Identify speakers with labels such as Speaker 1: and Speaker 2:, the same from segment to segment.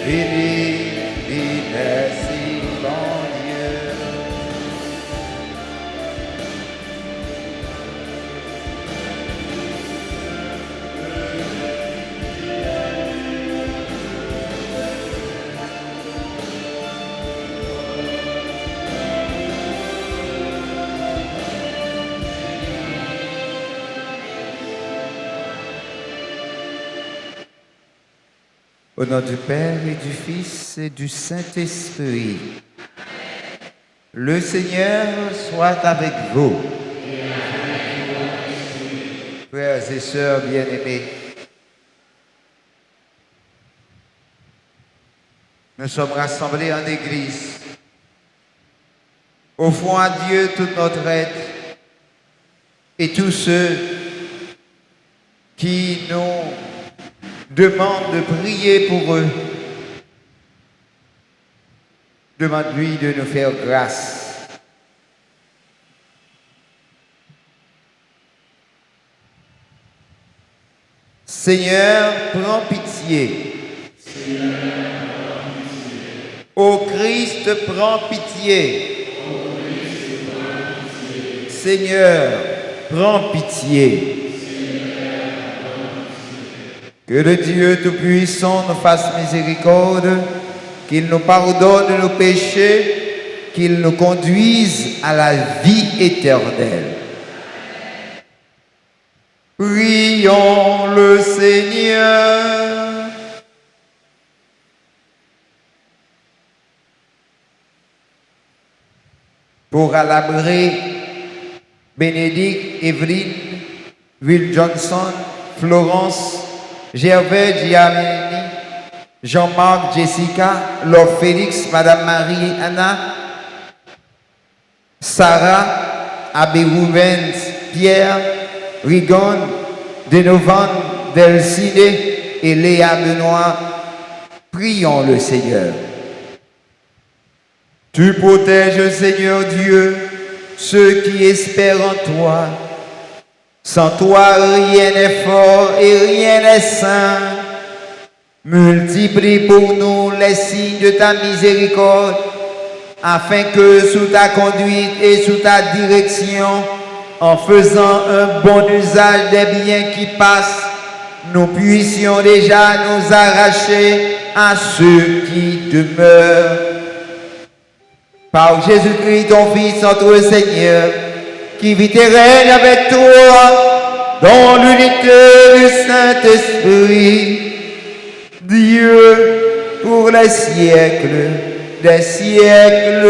Speaker 1: Béni, merci, bon Dieu. Au nom du Père et du Fils et du Saint-Esprit, le Seigneur soit avec vous. Frères et sœurs bien-aimés, nous sommes rassemblés en Église. Offrons à Dieu toute notre aide et tous ceux qui nous demandent de prier pour eux. Demande-lui de nous faire grâce. Seigneur, prends pitié. Ô Christ, prends pitié. Seigneur, prends pitié. Que le Dieu Tout-Puissant nous fasse miséricorde, qu'il nous pardonne nos péchés, qu'il nous conduise à la vie éternelle. Prions le Seigneur. Pour Alabré, Bénédicte, Evelyne, Will Johnson, Florence, Gervais Giamini, Jean-Marc, Jessica, Laure Félix, Madame Marie-Anna, Sarah, Abbé Rubens, Pierre, Rigon, Denovan, Delcide et Léa Benoît. Prions le Seigneur. Tu protèges, Seigneur Dieu, ceux qui espèrent en toi. Sans toi, rien n'est fort et rien n'est saint. Multiplie pour nous les signes de ta miséricorde, afin que sous ta conduite et sous ta direction, en faisant un bon usage des biens qui passent, nous puissions déjà nous arracher à ceux qui demeurent. Par Jésus-Christ, ton Fils, notre Seigneur, qui vit et règne avec toi dans l'unité du Saint-Esprit, Dieu pour les siècles des siècles.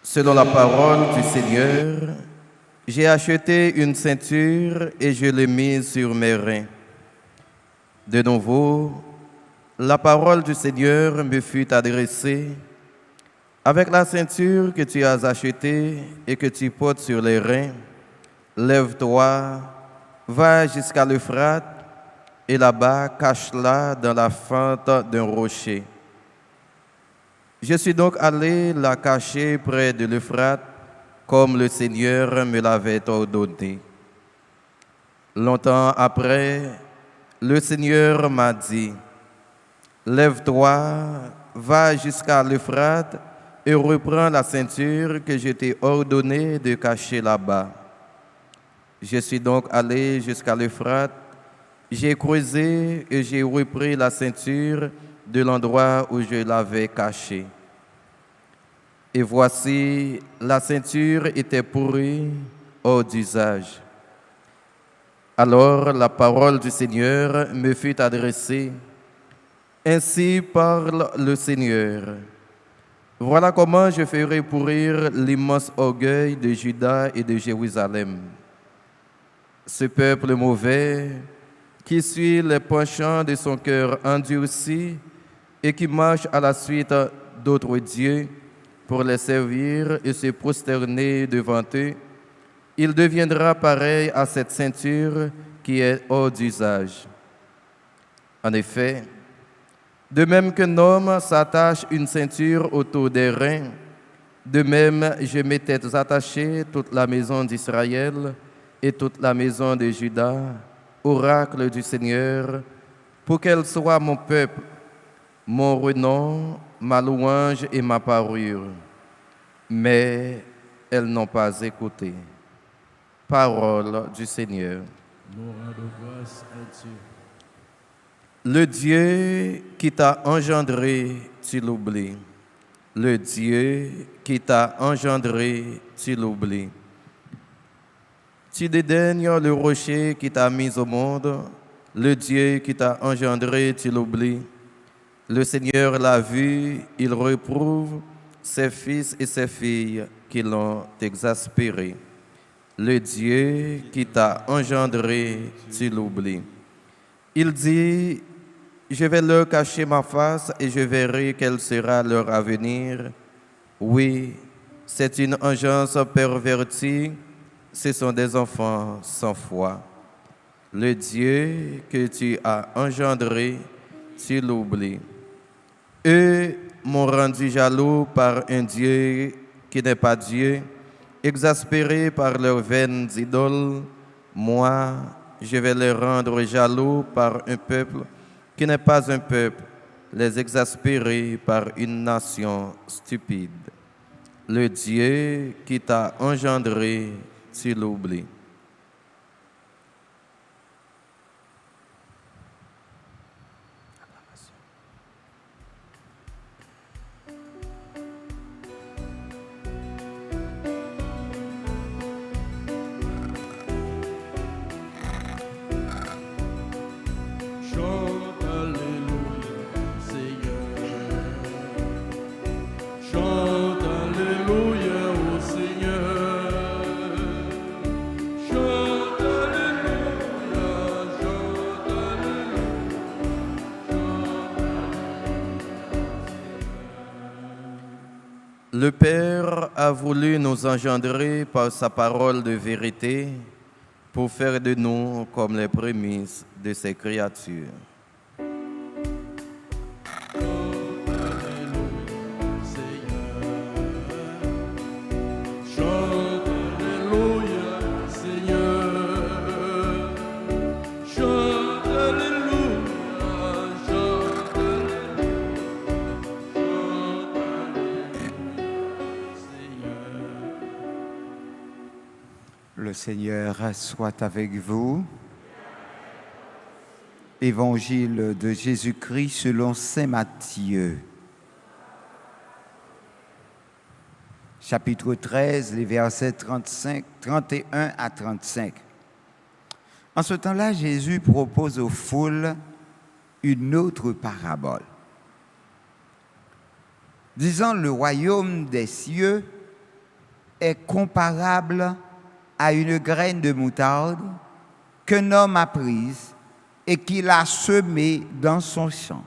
Speaker 2: Selon la parole du Seigneur, j'ai acheté une ceinture et je l'ai mise sur mes reins. De nouveau, la parole du Seigneur me fut adressée. Avec la ceinture que tu as achetée et que tu portes sur les reins, lève-toi, va jusqu'à l'Euphrate et là-bas cache-la dans la fente d'un rocher. Je suis donc allé la cacher près de l'Euphrate, comme le Seigneur me l'avait ordonné. Longtemps après, le Seigneur m'a dit, « Lève-toi, va jusqu'à l'Euphrate et reprends la ceinture que je t'ai ordonné de cacher là-bas. » Je suis donc allé jusqu'à l'Euphrate, j'ai creusé et j'ai repris la ceinture de l'endroit où je l'avais cachée. Et voici, la ceinture était pourrie, hors d'usage. Alors la parole du Seigneur me fut adressée. Ainsi parle le Seigneur. Voilà comment je ferai pourrir l'immense orgueil de Juda et de Jérusalem. Ce peuple mauvais qui suit les penchants de son cœur endurci et qui marche à la suite d'autres dieux pour les servir et se prosterner devant eux, il deviendra pareil à cette ceinture qui est hors d'usage. En effet, de même qu'un homme s'attache une ceinture autour des reins, de même je m'étais attaché toute la maison d'Israël et toute la maison de Juda, oracle du Seigneur, pour qu'elle soit mon peuple, mon renom, ma louange et ma parure. Mais elles n'ont pas écouté. Parole du Seigneur.
Speaker 3: Nous rendons grâce à Dieu.
Speaker 2: Le Dieu qui t'a engendré, tu l'oublies. Le Dieu qui t'a engendré, tu l'oublies. Tu dédaignes le rocher qui t'a mis au monde. Le Dieu qui t'a engendré, tu l'oublies. Le Seigneur l'a vu, il reprouve ses fils et ses filles qui l'ont exaspéré. Le Dieu qui t'a engendré, tu l'oublies. Il dit, je vais leur cacher ma face et je verrai quel sera leur avenir. Oui, c'est une engeance pervertie, ce sont des enfants sans foi. Le Dieu que tu as engendré, tu l'oublies. Eux m'ont rendu jaloux par un Dieu qui n'est pas Dieu, exaspérés par leurs vaines idoles. Moi, je vais les rendre jaloux par un peuple qui n'est pas un peuple, les exaspérer par une nation stupide. Le Dieu qui t'a engendré, tu l'oublies.
Speaker 3: Chante Alléluia, Seigneur. Chante Alléluia au Seigneur. Chante Alléluia, chante Alléluia,
Speaker 2: Le Père a voulu nous engendrer par sa parole de vérité pour faire de nous comme les prémices de ses créatures.
Speaker 3: chante Alléluia, Seigneur. Chante Alléluia, chante Alléluia, Seigneur.
Speaker 1: Le Seigneur soit avec vous. Évangile de Jésus-Christ selon saint Matthieu. Chapitre 13, les versets 31 à 35. En ce temps-là, Jésus propose aux foules une autre parabole, disant le royaume des cieux est comparable à une graine de moutarde qu'un homme a prise et qu'il a semée dans son champ.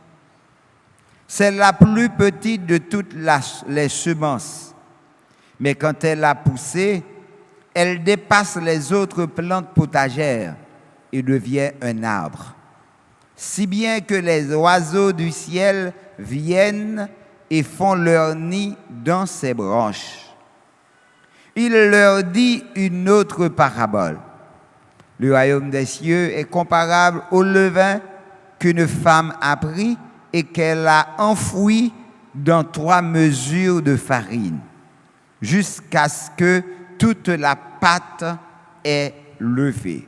Speaker 1: C'est la plus petite de toutes les semences, mais quand elle a poussé, elle dépasse les autres plantes potagères et devient un arbre, si bien que les oiseaux du ciel viennent et font leur nid dans ses branches. Il leur dit une autre parabole. Le royaume des cieux est comparable au levain qu'une femme a pris et qu'elle a enfoui dans 3 mesures de farine, jusqu'à ce que toute la pâte est levée.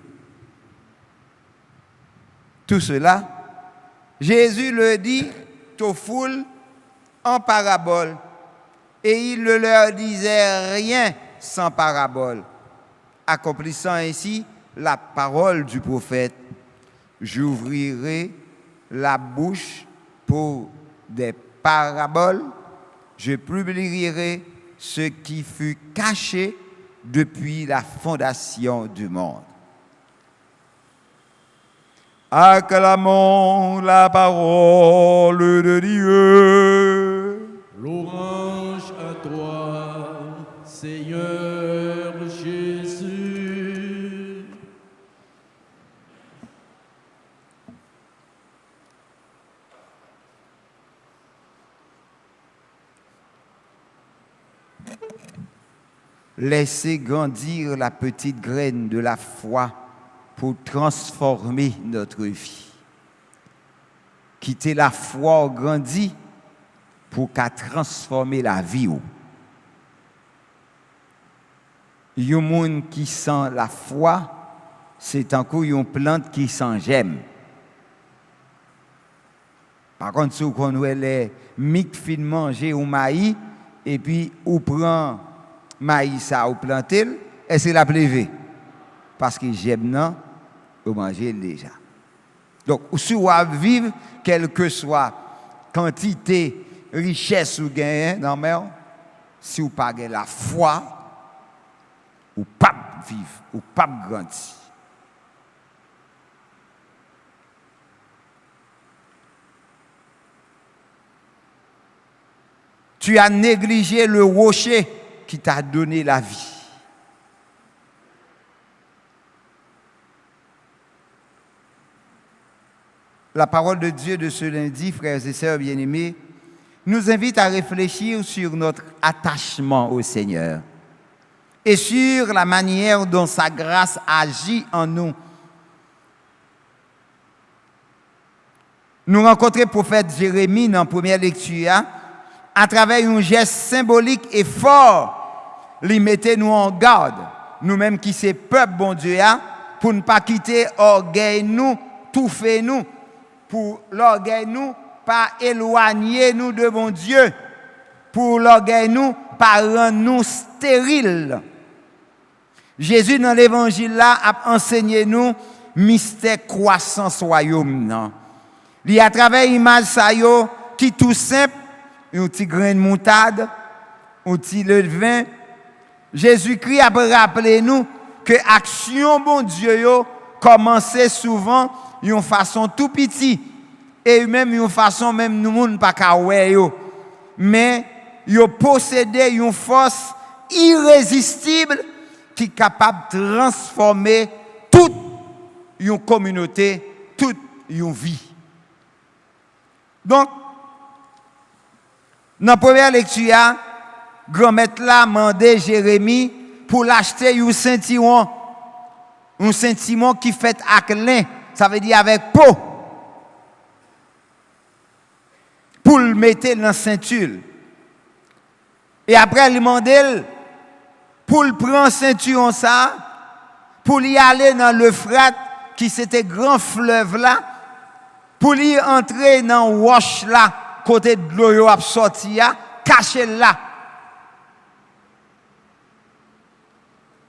Speaker 1: Tout cela, Jésus le dit aux foules en parabole, et il ne leur disait rien sans parabole, accomplissant ainsi la parole du prophète. J'ouvrirai la bouche pour des paraboles je publierai ce qui fut caché depuis la fondation du monde. Acclamons la parole de Dieu.
Speaker 3: Louange à toi, Seigneur Jésus.
Speaker 1: Laissez grandir la petite graine de la foi pour transformer notre vie. Quitter la foi grandie pour qu'à transformer la vie. Un monde qui sent la foi, c'est encore une plante qui sent j'aime. Par contre, si on voit les mic fin manger ou maïs, et puis on prend maïs ça ou planter, et c'est la plève. Parce que j'aime non, on manger déjà. Donc, si on vivre, quelle que soit quantité, richesse ou gain, non mais si vous pas la foi, ou pas vivre, ou pas grandir. Tu as négligé le rocher qui t'a donné la vie. La parole de Dieu de ce lundi, frères et sœurs bien-aimés, nous invite à réfléchir sur notre attachement au Seigneur et sur la manière dont sa grâce agit en nous. Nous rencontrons le prophète Jérémie dans la première lecture, à travers un geste symbolique et fort, lui mettez nous en garde, nous-mêmes qui sommes peuple bon Dieu, pour ne pas quitter orgueil nous, tout fait nous, pour l'orgueil nous, pas éloigner nous de bon Dieu, pour l'orgueil nous, pas rendre nous stériles. Jésus dans l'évangile là a enseigné nous mystère croissance royaume non. Il à travers image ça yo qui tout simple, un petit grain de moutarde, un petit levain. Jésus-Christ a rappelé nous que action bon Dieu yo commençait souvent d'une façon tout petit et même d'une façon même nous monde pas ka wè yo, mais yo possédait une force irrésistible qui est capable de transformer toute une communauté, toute une vie. Donc, dans la première lecture, grand-maître là mandé Jérémie pour l'acheter un ceinturon qui fait avec lin, ça veut dire avec peau, pour le mettre dans la ceinture. Et après, il mandé pour le prendre ceinturon ça, pour y aller dans l'Euphrate, qui c'était grand fleuve là, pour y entrer dans roche là, côté de l'eau a sorti caché là.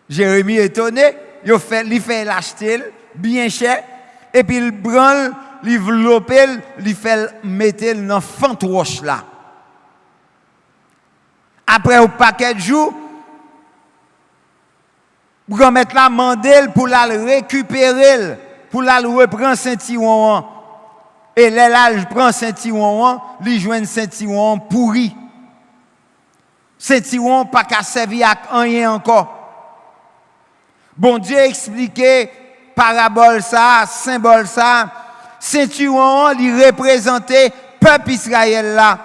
Speaker 1: Jérémie étonné, il fait l'acheter bien cher et puis il branle, il enveloppe, il fait mettre dans fente roche là. Après un paquet de jours, grand-maître là mandel pour la récupérer, pour la reprendre Saint-Tiron. Et là, je prends Saint-Tiron, lui joint Saint-Tiron pourri. Saint-Tiron pas qu'à servir à rien encore. Bon Dieu expliquait parabole ça, symbole ça. Saint-Tiron, il représentait peuple Israël là.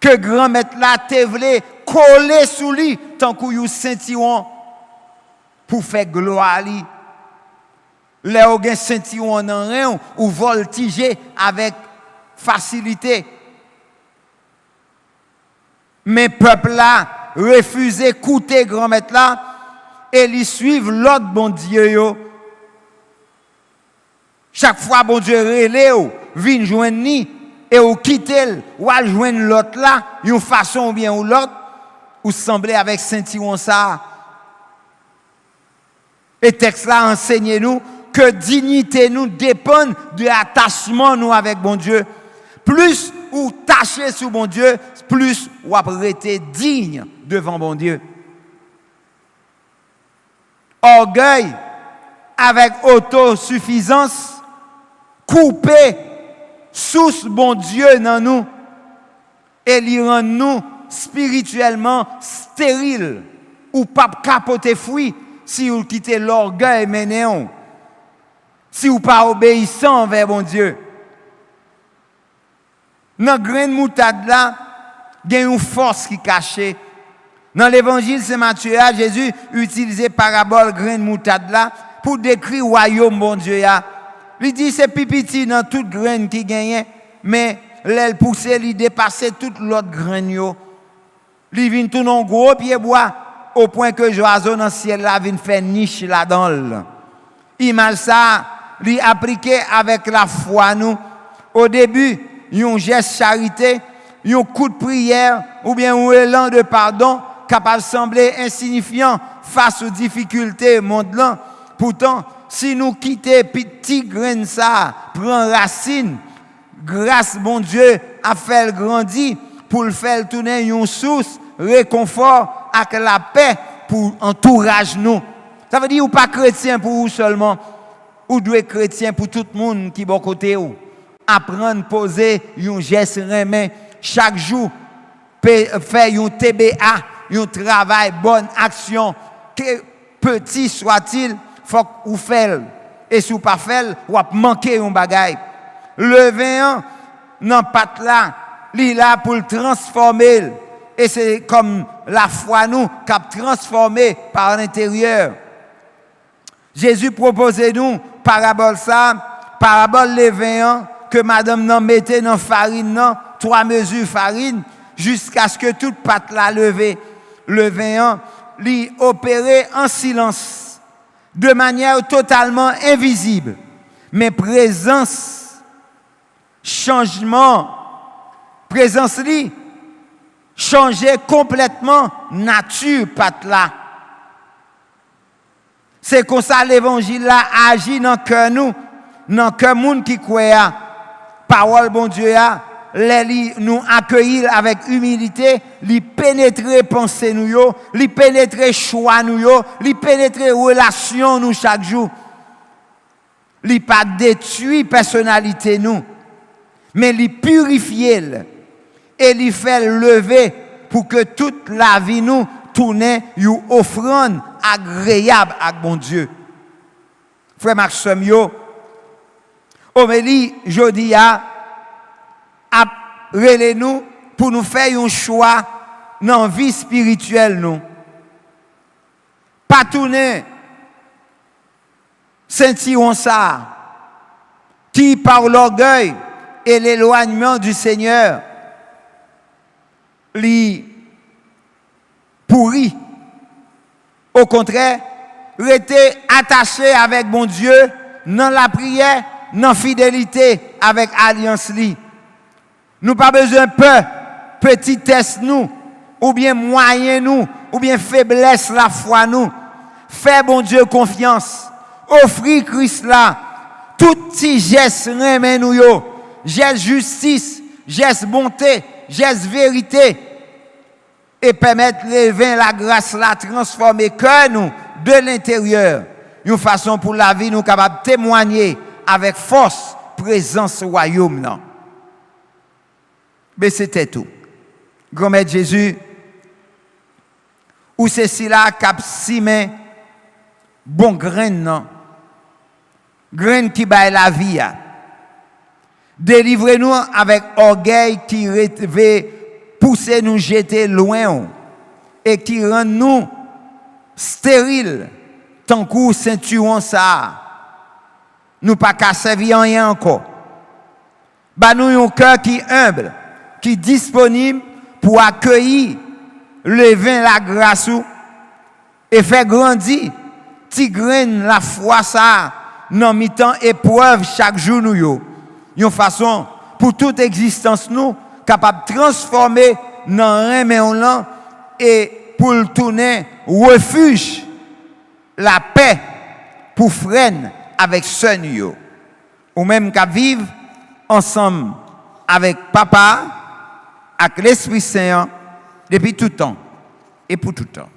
Speaker 1: Que grand-maître là te voulait coller sous lui tant qu'il y a Saint-Tiron pour faire gloire à lui. Là où il y a Saint-Tiron dans rien ou voltiger avec facilité. Mais peuple là refusait d'écouter grand-maître là et ils suivent l'autre bon Dieu yo. Chaque fois bon Dieu relève, vient joindre ni et ou quitter ou al joindre l'autre là, une façon ou bien ou l'autre ou sembler avec Saint-Tiron ça. Et texte là enseigne nous que dignité nous dépend de l'attachement nous avec bon Dieu. Plus ou tâcher sur bon Dieu, plus ou après être digne devant bon Dieu. Orgueil avec autosuffisance, couper source bon Dieu dans nous et lui rend nous spirituellement stériles ou pas capoter fruit si vous quittez l'orgueil mené si vous pas obéissant envers bon Dieu. Dans grain de moutarde là, il y a une force qui est cachée. Dans l'évangile Saint Matthieu, Jésus utilisait parabole grain de moutarde là pour décrire le royaume bon Dieu. Il dit c'est pipiti dans toute graine qui gagne, mais l'aile poussée, il dépasse toute l'autre graine yo. Il vient tout en gros pied bois au point que l'oiseau dans le ciel là vient faire niche là-dedans. Il mal ça, il appliqué avec la foi nous. Au début, un geste charité, un coup de prière ou bien un élan de pardon capable de sembler insignifiant face aux difficultés mondiales. Pourtant, si nous quittons petit grain ça, prend racine, grâce bon Dieu a fait grandir pour le faire tourner une source réconfort avec la paix pour entourage nous. Ça veut dire ou pas chrétien pour vous seulement, ou doit chrétien pour tout le monde qui est bon côté ou. Apprendre à poser un geste remet chaque jour, faire un TBA, un travail, bonne action, que petit soit-il, faut que vous fassiez. Et si vous ne pas fait, vous manquez un bagage. Le vin, non pas là, il est là pour le transformer. Et c'est comme la foi nous qui a transformé par l'intérieur. Jésus proposait nous parabole ça, parabole les vins que madame n'en mettait dans farine, non, 3 mesures farine, jusqu'à ce que toute pâte la levée. Le vin, l'y opérait en silence, de manière totalement invisible. Mais présence, changement, présence li, changeait complètement nature pâte là. C'est comme ça l'évangile là agit dans le cœur nous, dans le cœur monde qui croit. Parole bon Dieu a, nous accueillir avec humilité, li pénétrer pensée nous yo, li pénétrer choix nous yo, li pénétrer relation nous chaque jour. Li pas détruit personnalité nous, mais li purifier et li fait lever pour que toute la vie nous tourne une offrande agréable à bon Dieu. Frère Maxime yo, Omélie jodi a relé nous pour nous faire un choix dans la vie spirituelle nous. Pas tourner Saint-Iron ça qui par l'orgueil et l'éloignement du Seigneur li pourri. Au contraire, rester attaché avec bon Dieu dans la prière, dans la fidélité avec alliance li. Nous pas besoin de peur, petitesse nous, ou bien moyen nous, ou bien faiblesse la foi nous. Fais bon Dieu confiance. Offrir Christ là, tout petit geste remet nous yo. Geste justice, geste bonté, geste vérité. Et permettre lever la grâce là, transformer cœur nous de l'intérieur. Une façon pour la vie nous capable de témoigner avec force, présence au royaume là. Mais c'était tout. Grand-mère Jésus, ou c'est si là cap simé bon grain non. Grain qui baille la vie. Délivrez-nous avec orgueil qui veut pousser nous jeter loin et qui rend nous stériles tant que ceinturon ça. Nous pas qu'à servir rien encore. Bah nous un cœur qui humble, qui disponible pour accueillir le vin la grâce et faire grandir ti graine la foi ça dans mi-temps épreuve chaque jour nous yo. Une façon pour toute existence nous capable de transformer dans un et pour le tourner refuge la paix pour freiner avec son yo ou même qu'à vivre ensemble avec Papa, avec l'Esprit Saint, depuis tout temps et pour tout temps.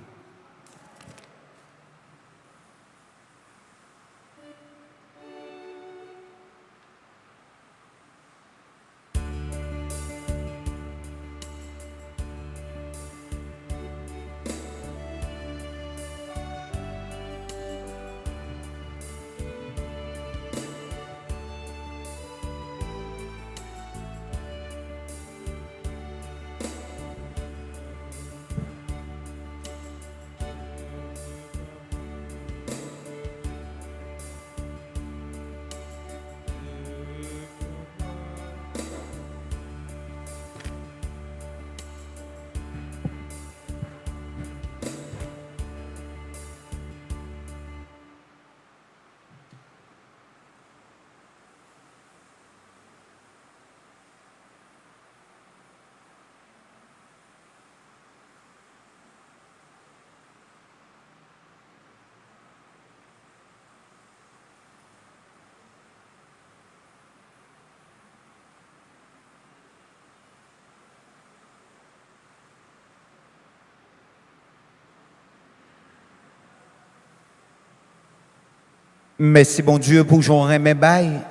Speaker 1: Merci bon Dieu pour j'en remets bail.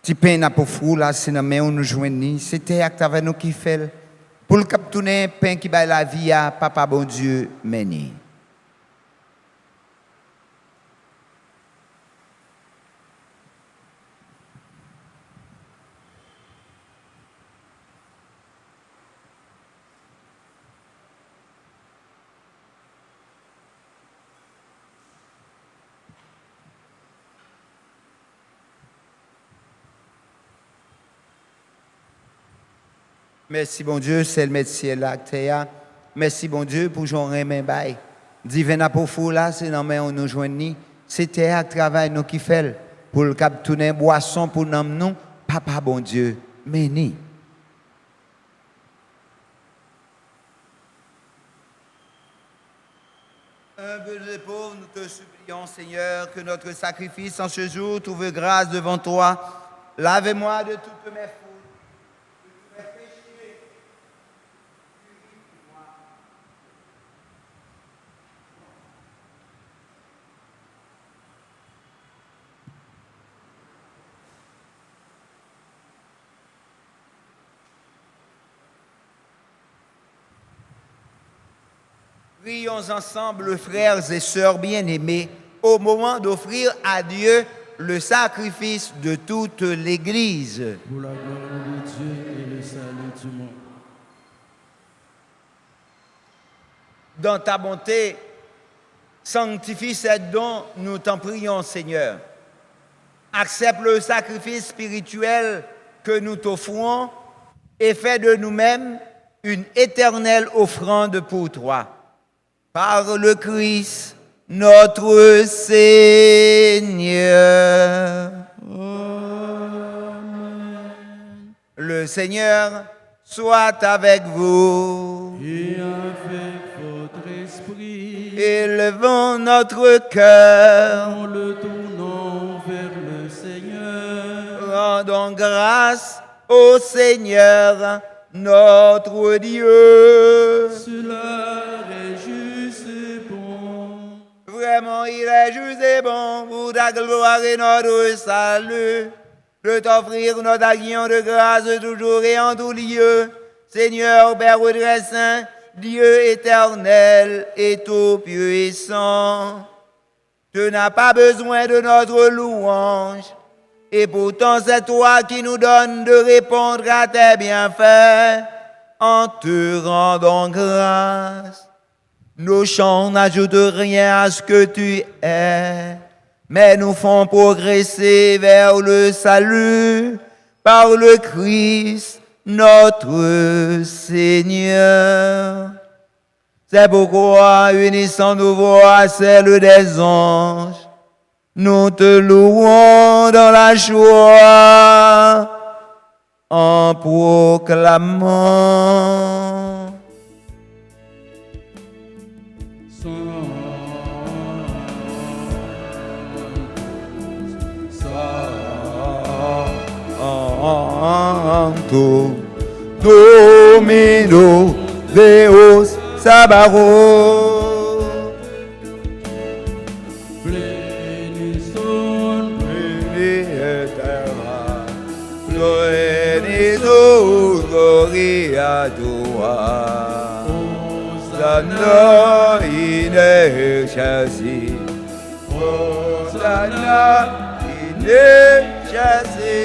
Speaker 1: Ti pain à pour fou là, c'est dans main on nous joindre. C'était acte avec nous qui fait pour le captourner pain qui baille la vie à papa bon Dieu meni. Merci bon Dieu, c'est le métier là. Merci bon Dieu pour j'en remets bail. Divina pour fou là, c'est dans main on nous joindre. C'était à travail nous qui fait pour le cap tourner boisson pour nous papa bon Dieu meni. Humbles et pauvres, nous te supplions Seigneur que notre sacrifice en ce jour trouve grâce devant toi. Lave-moi de toutes mes fautes. Prions ensemble, frères et sœurs bien-aimés, au moment d'offrir à Dieu le sacrifice de toute l'Église.
Speaker 3: Pour la gloire de Dieu et le salut du monde.
Speaker 1: Dans ta bonté, sanctifie cette don, nous t'en prions, Seigneur. Accepte le sacrifice spirituel que nous t'offrons et fais de nous-mêmes une éternelle offrande pour toi. Par le Christ, notre Seigneur.
Speaker 3: Amen.
Speaker 1: Le Seigneur soit avec vous.
Speaker 3: Et avec votre esprit,
Speaker 1: Élevons notre cœur.
Speaker 3: en le tournant vers le Seigneur,
Speaker 1: Rendons grâce au Seigneur, notre Dieu.
Speaker 3: cela est juste et bon.
Speaker 1: Vraiment, il est juste et bon pour ta gloire et notre salut, de t'offrir notre action de grâce toujours et en tout lieu. Seigneur, Père très saint, Dieu éternel et tout-puissant, tu n'as pas besoin de notre louange, et pourtant c'est toi qui nous donnes de répondre à tes bienfaits en te rendant grâce. Nos chants n'ajoutent rien à ce que tu es, mais nous font progresser vers le salut par le Christ, notre Seigneur. C'est pourquoi, unissant nos voix à celles des anges, nous te louons dans la joie en proclamant.
Speaker 3: Sans
Speaker 1: Santo Domino Deus Sabaoth.
Speaker 3: Pleni son,
Speaker 1: Pleni et terra, pleni tu gloria tua. Hosanna in excelsis, Hosanna in excelsis.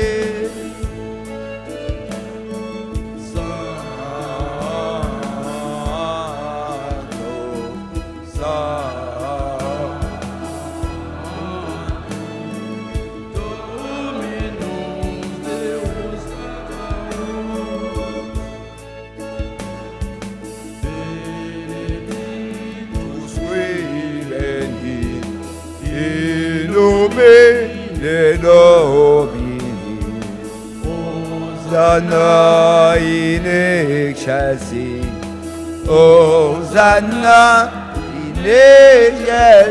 Speaker 1: De Domini, Hosanna in excelsis, Hosanna in excelsis.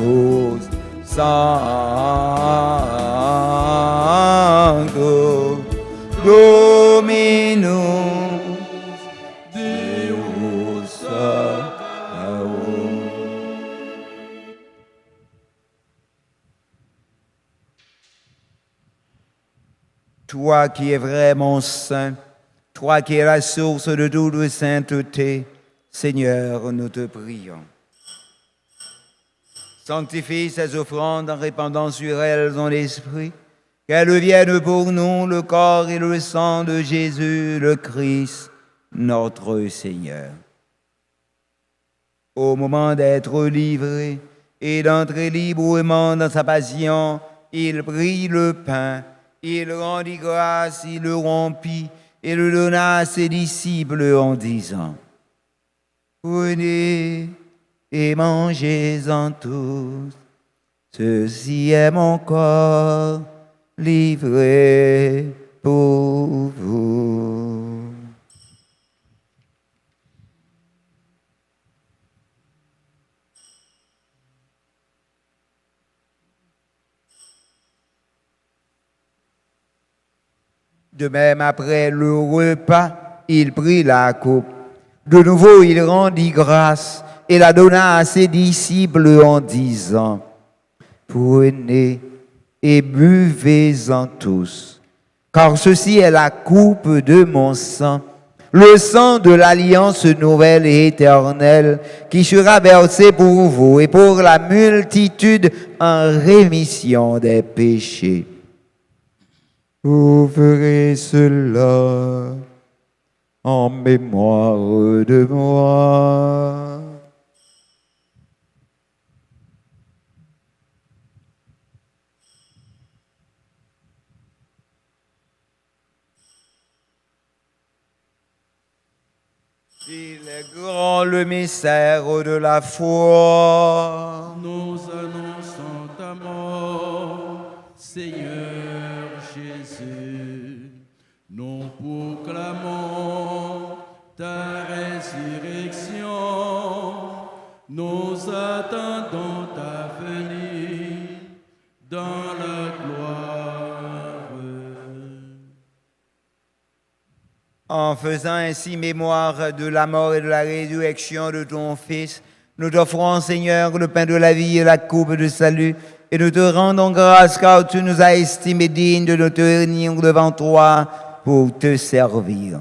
Speaker 1: Sanctus, Sanctus, Dominus Deus Sabaoth. Toi qui es vraiment saint, toi qui es la source de toute sainteté, Seigneur, nous te prions. Sanctifie ces offrandes en répandant sur elles ton esprit, qu'elles deviennent pour nous le corps et le sang de Jésus, le Christ, notre Seigneur. Au moment d'être livré et d'entrer librement dans sa passion, il prit le pain, il rendit grâce, il le rompit et le donna à ses disciples en disant: Prenez et mangez-en tous, ceci est mon corps livré pour vous. De même, après le repas, il prit la coupe. De nouveau, il rendit grâce et la donna à ses disciples en disant: Prenez et buvez-en tous, car ceci est la coupe de mon sang, le sang de l'alliance nouvelle et éternelle, qui sera versé pour vous et pour la multitude en rémission des péchés. Vous ferez cela en mémoire de moi. Il est grand le mystère de la foi.
Speaker 3: nous annonçons ta mort, Seigneur Jésus. Nous proclamons ta résurrection. Nous attendons ta venue dans la gloire.
Speaker 1: En faisant ainsi mémoire de la mort et de la résurrection de ton Fils, nous t'offrons, Seigneur, le pain de la vie et la coupe de salut, et nous te rendons grâce car tu nous as estimés dignes de nous tenir devant toi pour te servir.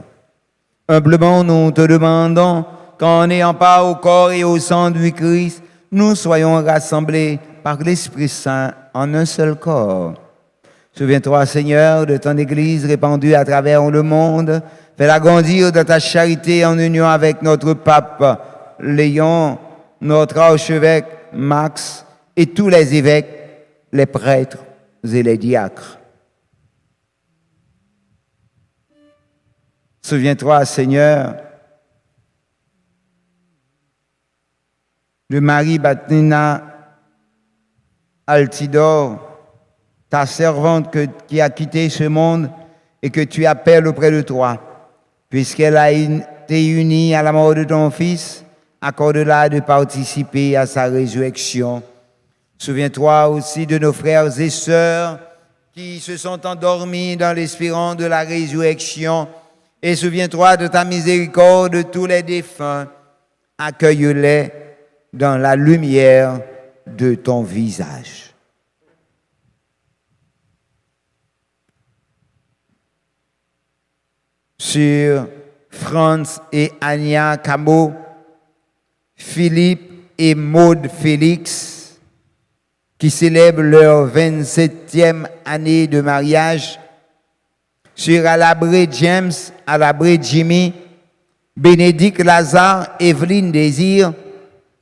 Speaker 1: Humblement, nous te demandons qu'en ayant part au corps et au sang du Christ, nous soyons rassemblés par l'Esprit Saint en un seul corps. Souviens-toi, Seigneur, de ton Église répandue à travers le monde. Fais-la grandir de ta charité en union avec notre pape Léon, notre archevêque Max et tous les évêques, les prêtres et les diacres. Souviens-toi, Seigneur, de Marie Batina Altidore, ta servante qui a quitté ce monde et que tu appelles auprès de toi, puisqu'elle a été unie à la mort de ton Fils, accorde-la de participer à sa résurrection. Souviens-toi aussi de nos frères et sœurs qui se sont endormis dans l'espérance de la résurrection. Et souviens-toi de ta miséricorde de tous les défunts. Accueille-les dans la lumière de ton visage. Sur Franz et Anya Camo, Philippe et Maude Félix, qui célèbrent leur 27e année de mariage, sur Alabré James, Alabré Jimmy, Bénédicte Lazare, Evelyne Désir,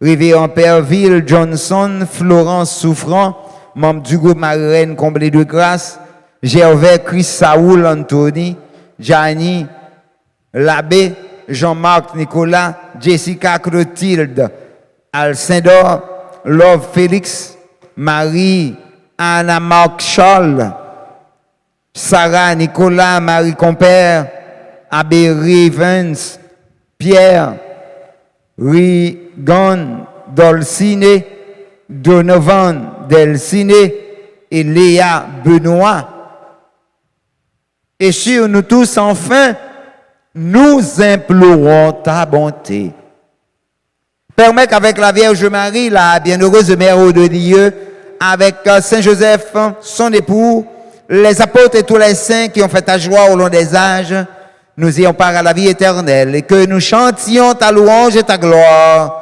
Speaker 1: Révérend Père Ville Johnson, Florence Souffrant, membre du groupe Marie-Reine Comblé de Grâce, Gervais Chris Saoul Anthony, Gianni Labbé, Jean-Marc Nicolas, Jessica Clotilde, Alcindor, Love Félix, Marie Anna Marc Charles, Sarah Nicolas, Marie Compère, Abbé Rivens, Pierre Rigon, Dolcine, Donovan Delcine et Léa Benoît. Et sur nous tous, enfin, nous implorons ta bonté. Permets qu'avec la Vierge Marie, la bienheureuse Mère de Dieu, avec Saint Joseph, son époux, les apôtres et tous les saints qui ont fait ta joie au long des âges, nous ayons part à la vie éternelle et que nous chantions ta louange et ta gloire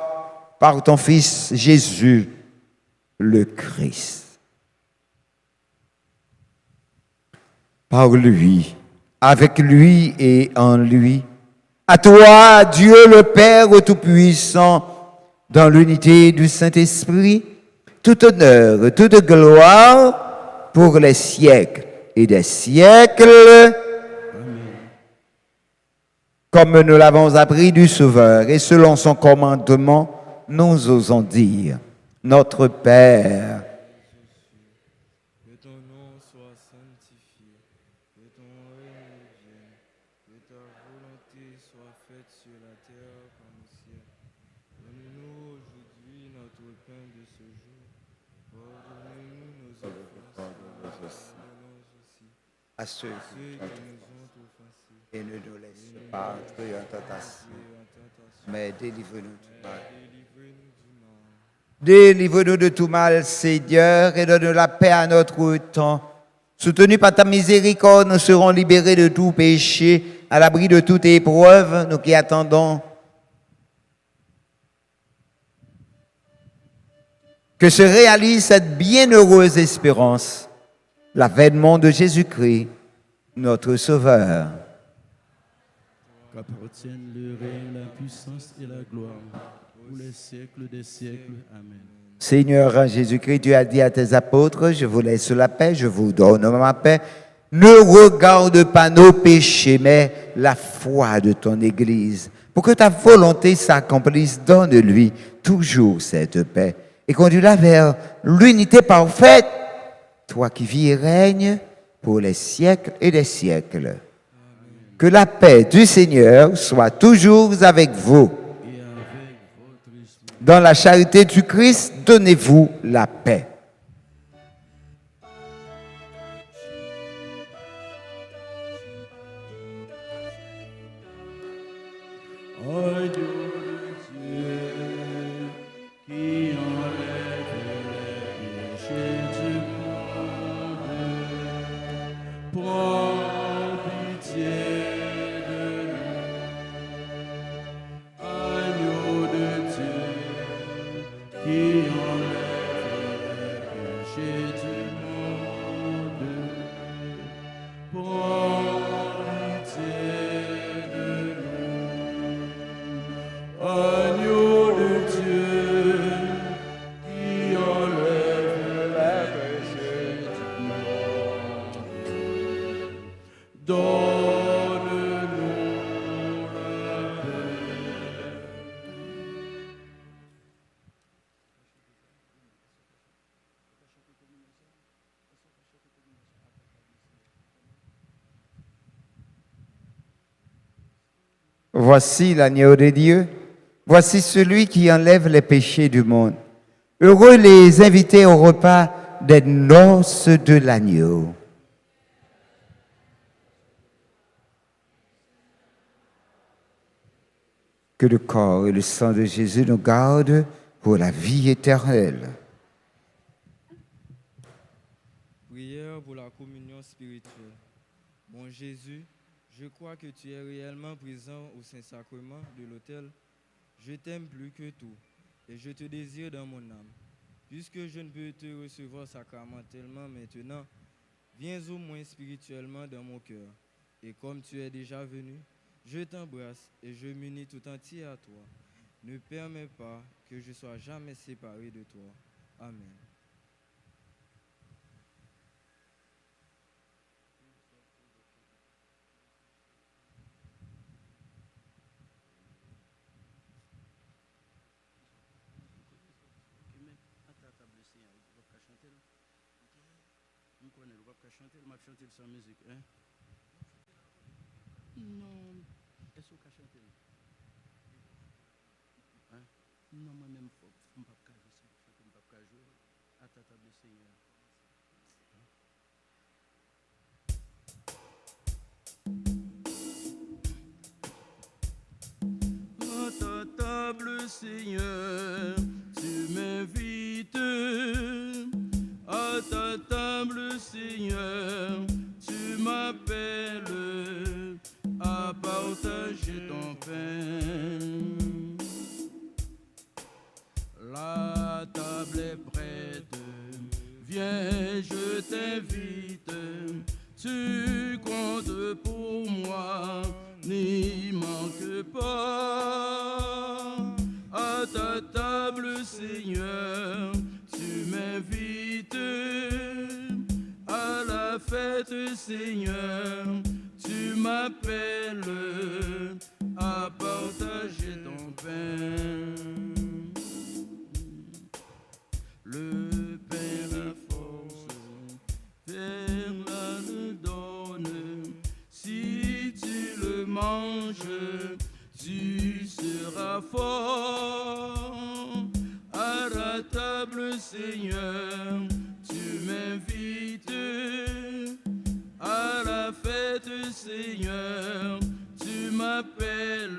Speaker 1: par ton Fils Jésus, le Christ. Par lui, avec lui et en lui, à toi, Dieu le Père Tout-Puissant, dans l'unité du Saint-Esprit, tout honneur, toute gloire pour les siècles et des siècles. Comme nous l'avons appris du Sauveur et selon son commandement, nous osons dire, notre Père,
Speaker 3: Que ton nom soit sanctifié, que ton règne vienne, que ta volonté soit faite sur la terre comme au ciel. Donne-nous aujourd'hui notre pain de ce jour. Pardonne-nous nos offenses, pardonne-nous aussi
Speaker 1: à ceux
Speaker 3: ceux qui nous ont offensés.
Speaker 1: et ne nous laisse pas entrer en tentation, mais délivre-nous du mal. Délivre-nous de tout mal, Seigneur, et donne la paix à notre temps. Soutenus par ta miséricorde, nous serons libérés de tout péché, à l'abri de toute épreuve, nous qui attendons que se réalise cette bienheureuse espérance, l'avènement de Jésus-Christ, notre Sauveur.
Speaker 3: Qu'appartiennent le règne, la puissance et la gloire pour les siècles des siècles. Amen.
Speaker 1: Seigneur Jésus-Christ, tu as dit à tes apôtres, je vous laisse la paix, je vous donne ma paix. Ne regarde pas nos péchés, mais la foi de ton Église. Pour que ta volonté s'accomplisse, donne-lui toujours cette paix. Et conduis-la vers l'unité parfaite, toi qui vis et règnes pour les siècles et des siècles. Amen. Que la paix du Seigneur soit toujours avec vous. Dans la charité du Christ, donnez-vous la paix.
Speaker 3: Agneau de Dieu, qui enlève les péchés du monde, prends pitié de nous. Agneau de Dieu, qui enlève les péchés du monde, prends pitié de nous. Agneau de Dieu, qui enlève les péchés du monde, donne-nous la paix.
Speaker 1: Voici l'agneau de Dieu Voici celui qui enlève les péchés du monde. Heureux les invités au repas des noces de l'agneau. Que le corps et le sang de Jésus nous gardent pour la vie éternelle.
Speaker 3: Prière pour la communion spirituelle. Mon Jésus, je crois que tu es réellement présent au Saint-Sacrement de l'autel. Je t'aime plus que tout et je te désire dans mon âme. Puisque je ne peux te recevoir sacramentellement maintenant, viens au moins spirituellement dans mon cœur. Et comme tu es déjà venu, je t'embrasse et je m'unis tout entier à toi. Ne permets pas que je sois jamais séparé de toi. Amen.
Speaker 4: Chanter sans musique, hein? Non, est-ce qu'on peut chanter? Hein? Non, moi-même, je ne peux pas chanter, je ne peux pas jouer à ta table, Seigneur. À ta table, Seigneur, tu m'invites. À ta table, Seigneur, tu m'appelles à partager ton pain. La table est prête, viens, je t'invite. Tu comptes pour moi, n'y manque pas. À ta table, Seigneur, tu m'invites à la fête, Seigneur. Tu m'appelles à partager ton pain. Le pain, la force, Père la le donne. Si tu le manges, tu seras fort. À la table, Seigneur, tu m'invites. À la fête, Seigneur, tu m'appelles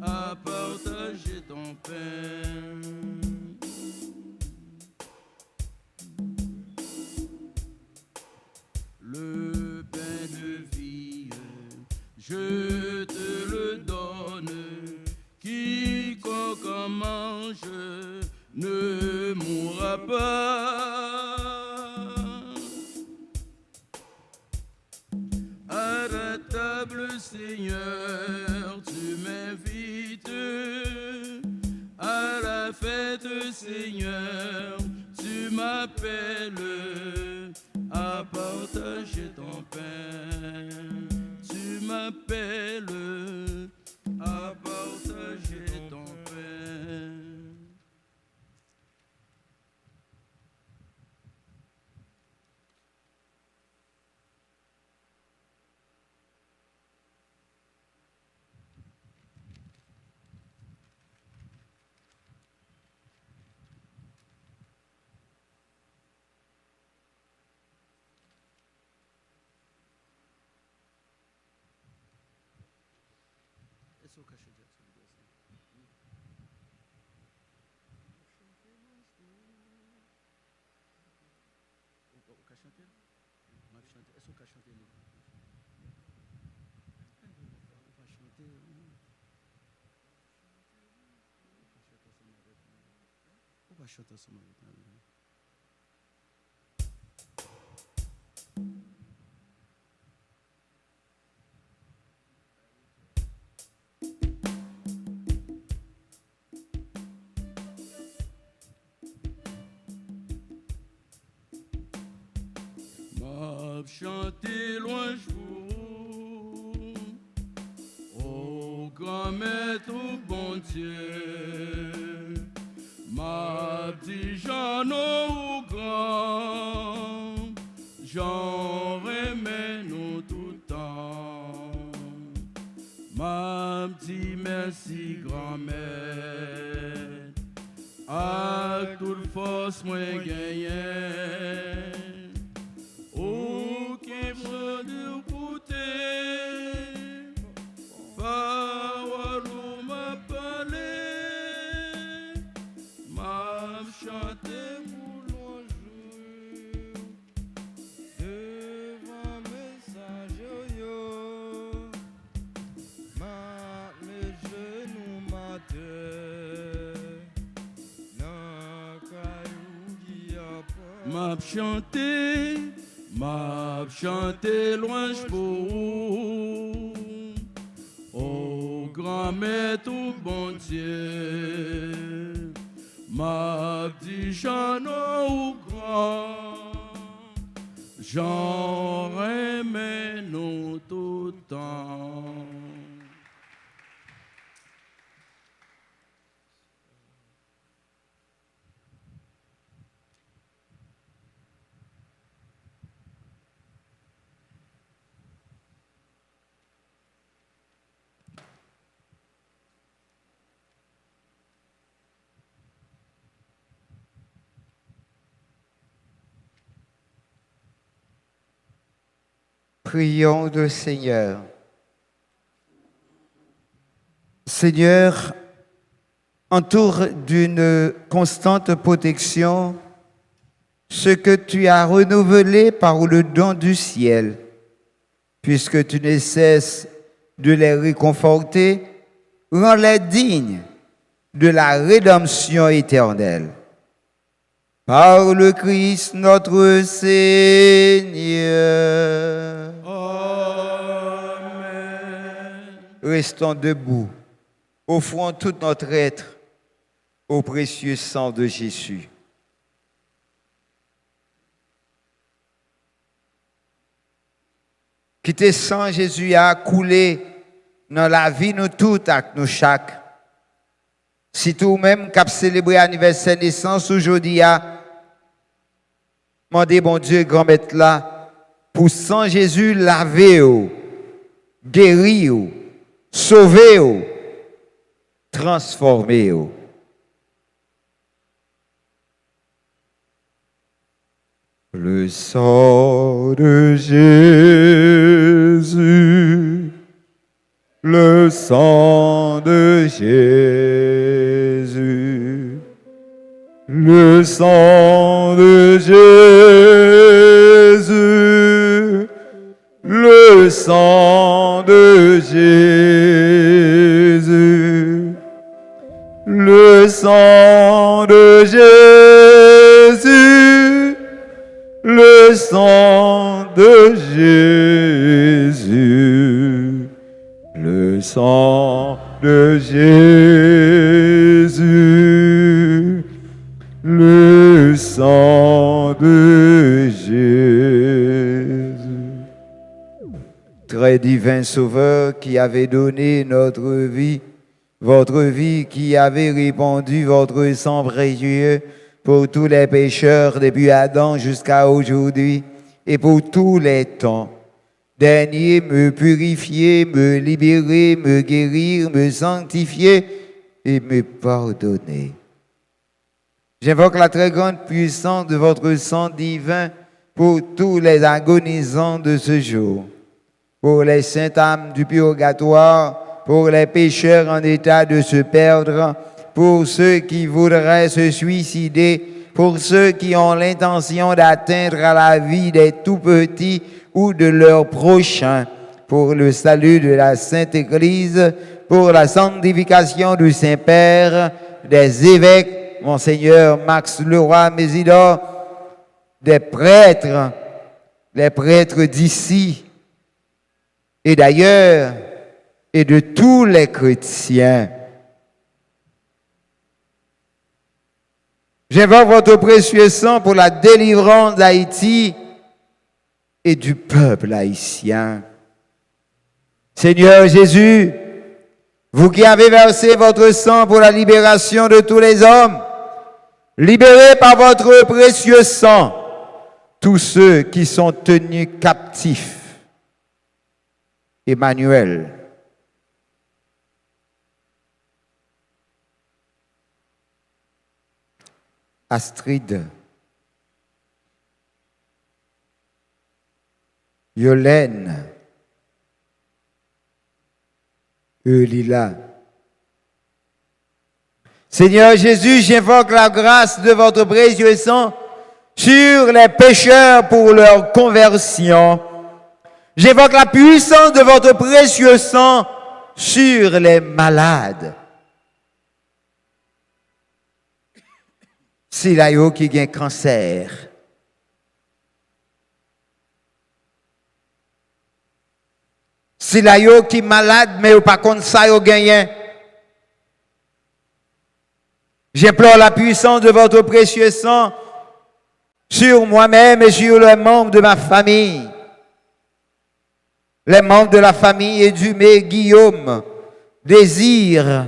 Speaker 4: à partager ton pain. Le pain de vie, je te le donne. Quiconque en mange ne mourra pas. À la table, Seigneur, tu m'invites. À la fête, Seigneur, tu m'appelles à partager ton pain. Tu m'appelles à partager ton pain. Est-ce que je dis est-ce qu'on peut chanter? On va chanter ensemble avec nous. Chanter loin jour, oh grand maître, bon Dieu, ma petite Jean au grand, j'en remets nous tout temps, ma petite merci grand. grand-mère. Avec toute force, moi gagné. Aucun besoin de goûter. Parole m'a parlé. M'a chanté pour l'enjeu.
Speaker 3: Devant message yo, mes genoux m'attendent. Nan caillou qui apprend.
Speaker 4: M'a chanté loin pour oh grand-mère tout bon Dieu. M'a dit j'en au grand, j'en remets nous tout le temps.
Speaker 1: Prions le Seigneur. Seigneur, entoure d'une constante protection ce que tu as renouvelé par le don du ciel, puisque tu ne cesses de les réconforter, rends-les dignes de la rédemption éternelle. Par le Christ notre Seigneur.
Speaker 4: Amen.
Speaker 1: Restons debout, offrons tout notre être au précieux sang de Jésus. Qui tes sang, Jésus, a coulé dans la vie nous toutes avec nous chaque. Si tout même cap célébrer l'anniversaire de naissance aujourd'hui, demandez bon Dieu, grand maître là, pour sang Jésus laver, guérir, sauver, transformer. Le sang de Jésus, le sang de Jésus, le sang de Jésus, le sang de Jésus, le sang de Jésus, le sang de Jésus, le sang de Jésus, le sang de Jésus. Très divin Sauveur qui avait donné notre vie, votre vie qui avait répandu votre sang précieux pour tous les pécheurs depuis Adam jusqu'à aujourd'hui et pour tous les temps. Daignez me purifier, me libérer, me guérir, me sanctifier et me pardonner. J'invoque la très grande puissance de votre sang divin pour tous les agonisants de ce jour, pour les saintes âmes du purgatoire, pour les pécheurs en état de se perdre, pour ceux qui voudraient se suicider, pour ceux qui ont l'intention d'atteindre à la vie des tout-petits ou de leurs prochains, pour le salut de la Sainte Église, pour la sanctification du Saint-Père, des évêques, Monseigneur Max Leroy Mésidor, des prêtres, les prêtres d'ici et d'ailleurs, et de tous les chrétiens. J'invoque votre précieux sang pour la délivrance d'Haïti et du peuple haïtien. Seigneur Jésus, vous qui avez versé votre sang pour la libération de tous les hommes, libérez par votre précieux sang tous ceux qui sont tenus captifs. Emmanuel, Astrid, Yolène, Eulila. Seigneur Jésus, j'invoque la grâce de votre précieux sang sur les pécheurs pour leur conversion. J'invoque la puissance de votre précieux sang sur les malades. Si la yo qui a un cancer, si la yo qui est malade, mais pas contre ça, yo gagné. J'implore la puissance de votre précieux sang sur moi-même et sur les membres de ma famille. Les membres de la famille Edumé, Guillaume, Désir,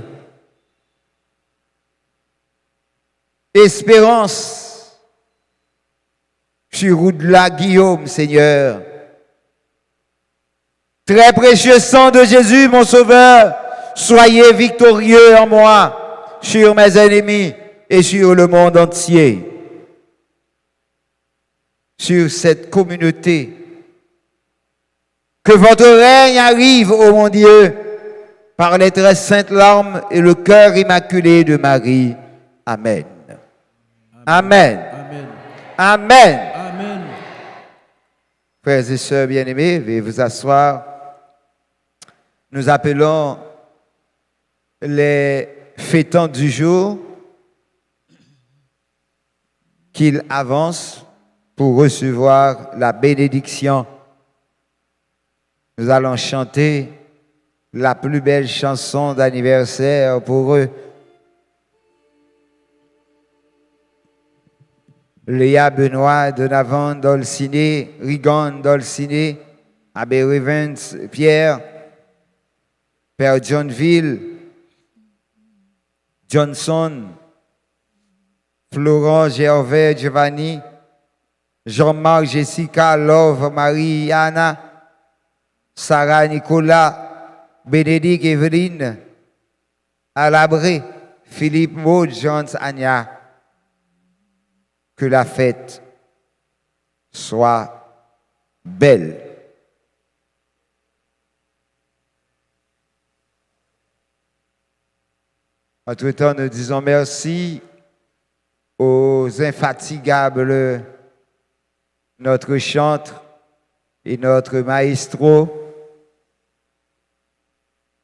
Speaker 1: Espérance, sur Oudla, Guillaume, Seigneur. Très précieux sang de Jésus, mon Sauveur, soyez victorieux en moi, sur mes ennemis et sur le monde entier. Sur cette communauté. Que votre règne arrive, ô mon Dieu, par les très saintes larmes et le cœur immaculé de Marie. Amen. Amen.
Speaker 4: Amen.
Speaker 1: Amen.
Speaker 4: Amen.
Speaker 1: Frères et sœurs bien-aimés, veuillez vous asseoir. Nous appelons les fêtants du jour qu'ils avancent pour recevoir la bénédiction. Nous allons chanter la plus belle chanson d'anniversaire pour eux. Léa Benoît, Donavan, Dolciné, Rigon, Dolciné, Abbé Revens, Pierre, Père Johnville, Johnson, Florent, Gervais, Giovanni, Jean-Marc, Jessica, Love, Marie, Anna, Sarah, Nicolas, Bénédicte, Evelyne, Alabré, Philippe, Maud, Jones, Anya. Que la fête soit belle. Entre-temps, nous disons merci aux infatigables, notre chantre et notre maestro.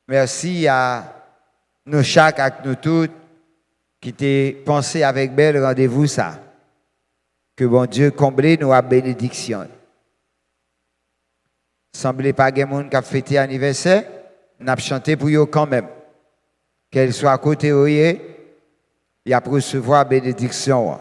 Speaker 1: Merci à nous chaque, à nous toutes, qui t'ai pensé avec belle rendez-vous ça. Que bon Dieu comble nous à bénédiction. Semblez pas qu'il y ait monde qui a fêté anniversaire, n'a chanté pour eux quand même. Qu'elle soit à côté de eux, il a pour recevoir bénédiction.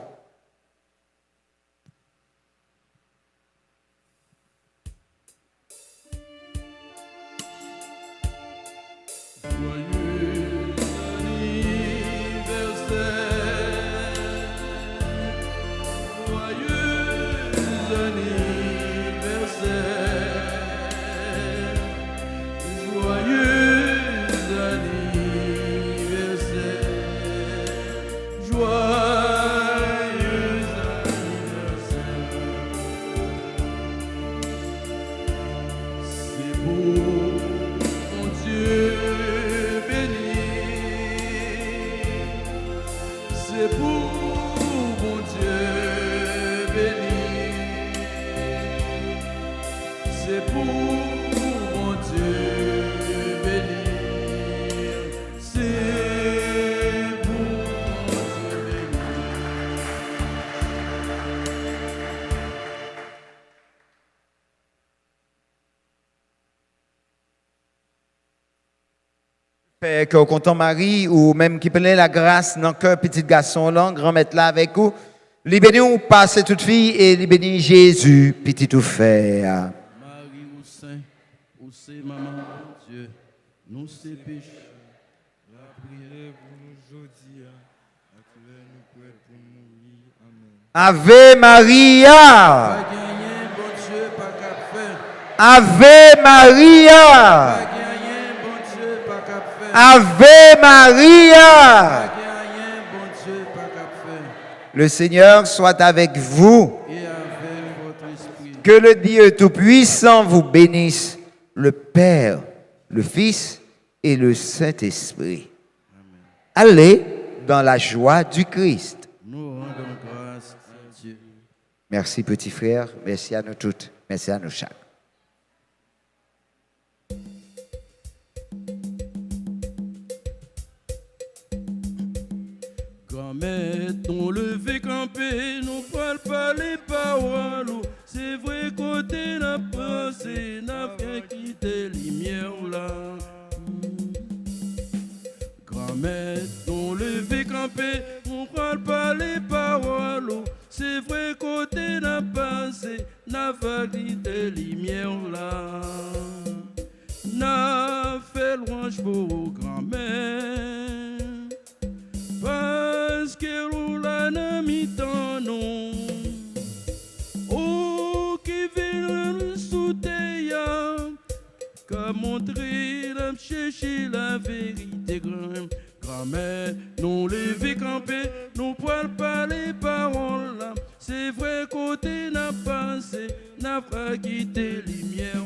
Speaker 1: Que au content Marie ou même qui prenait la grâce dans le cœur petit garçon là, grand maître là avec vous. Libérez-nous passer toute fille et libérez Jésus petit tout fait.
Speaker 4: Marie ou saint, ou c'est maman Dieu, nous c'est péché.
Speaker 3: La prière pour nous aujourd'hui, à qui nous prête pour mourir. Amen.
Speaker 1: Ave Maria.
Speaker 4: Pas gagner, bon Dieu, pas qu'à faire.
Speaker 1: Ave Maria.
Speaker 4: Pas gagner, bon Dieu, pas qu'à faire.
Speaker 1: Ave Maria.
Speaker 4: Pas gagner, bon Dieu, pas qu'à faire.
Speaker 1: Le Seigneur soit avec vous.
Speaker 4: et avec votre esprit.
Speaker 1: Que le Dieu Tout-Puissant vous bénisse, le Père, le Fils et le Saint-Esprit. Allez dans la joie du Christ.
Speaker 4: Nous rendons grâce à Dieu.
Speaker 1: Merci petit frère, merci à nous toutes, merci à nous chaque.
Speaker 4: Grand-mère, ton levé campé, nous parle pas les paroles. C'est vrai côté n'a pensé, n'a fait quitter lumière là. Grand-mère, ton levé campé, nous parle pas les paroles. C'est vrai côté n'a pensé, n'a fait quitter lumière là. N'a fait louange pour grand-mère. Parce que roula n'a mis ton nom. Oh, qui vient nous soutenir, qu'a montré la chercher la vérité. Grand-mère, nous lever camper, nous poil pas les paroles. C'est vrai côté n'a pensé, n'a pas quitté lumière.